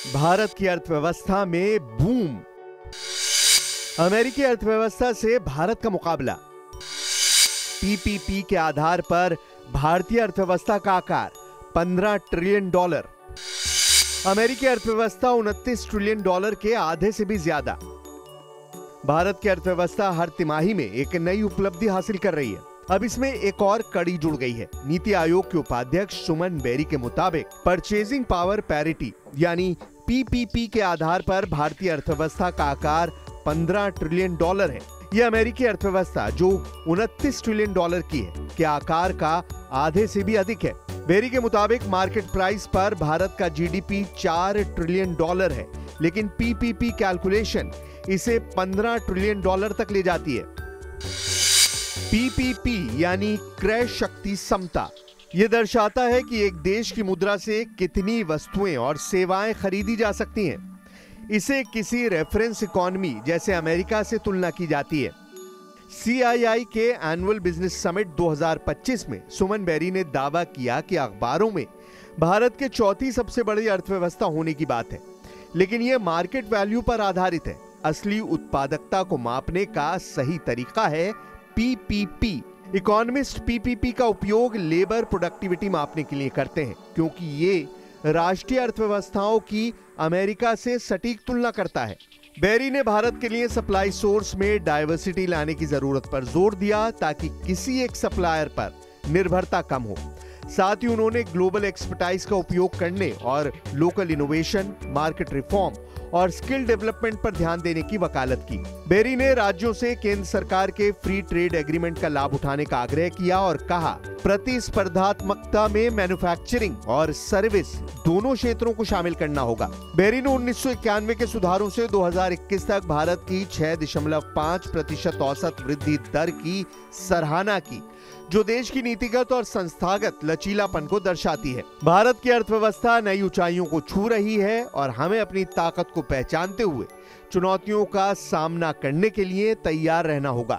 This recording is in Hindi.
भारत की अर्थव्यवस्था में बूम। अमेरिकी अर्थव्यवस्था से भारत का मुकाबला। पीपीपी के आधार पर भारतीय अर्थव्यवस्था का आकार $15 ट्रिलियन। अमेरिकी अर्थव्यवस्था $29 ट्रिलियन के आधे से भी ज्यादा। भारत की अर्थव्यवस्था हर तिमाही में एक नई उपलब्धि हासिल कर रही है। अब इसमें एक और कड़ी जुड़ गई है। नीति आयोग के उपाध्यक्ष सुमन बेरी के मुताबिक परचेजिंग पावर पैरिटी यानी पीपीपी के आधार पर भारतीय अर्थव्यवस्था का आकार $15 ट्रिलियन है। यह अमेरिकी अर्थव्यवस्था जो $29 ट्रिलियन की है के आकार का आधे से भी अधिक है। बेरी के मुताबिक मार्केट प्राइस पर भारत का जीडीपी $4 ट्रिलियन है, लेकिन पीपीपी कैलकुलेशन इसे $15 ट्रिलियन तक ले जाती है। पीपीपी यानी क्रय शक्ति समता। यह दर्शाता है कि एक देश की मुद्रा से कितनी वस्तुएं और सेवाएं खरीदी जा सकती हैं। इसे किसी रेफरेंस इकोनॉमी जैसे अमेरिका से तुलना की जाती है। सीआईआई के एनुअल बिजनेस समिट 2025 में सुमन बेरी ने दावा किया कि अखबारों में भारत के चौथी सबसे बड़ी अर्थव्यवस्था होने की बात है, लेकिन यह मार्केट वैल्यू पर आधारित है। असली उत्पादकता को मापने का सही तरीका है पीपीपी। इकोनॉमिस्ट पीपीपी का उपयोग लेबर प्रोडक्टिविटी मापने के लिए करते हैं, क्योंकि ये राष्ट्रीय अर्थव्यवस्थाओं की अमेरिका से सटीक तुलना करता है। बेरी ने भारत के लिए सप्लाई सोर्स में डाइवर्सिटी लाने की जरूरत पर जोर दिया ताकि किसी एक सप्लायर पर निर्भरता कम हो। साथ ही उन्होंने ग्लोबल एक्सपर्टाइज का उपयोग करने और लोकल इनोवेशन, मार्केट रिफॉर्म और स्किल डेवलपमेंट पर ध्यान देने की वकालत की। बेरी ने राज्यों से केंद्र सरकार के फ्री ट्रेड एग्रीमेंट का लाभ उठाने का आग्रह किया और कहा, प्रतिस्पर्धात्मकता में मैन्युफैक्चरिंग और सर्विस दोनों क्षेत्रों को शामिल करना होगा। बेरी ने 1991 के सुधारों से 2021 तक भारत की 6.5% औसत वृद्धि दर की सराहना की, जो देश की नीतिगत और संस्थागत लचीलापन को दर्शाती है। भारत की अर्थव्यवस्था नई ऊंचाइयों को छू रही है और हमें अपनी ताकत को पहचानते हुए चुनौतियों का सामना करने के लिए तैयार रहना होगा।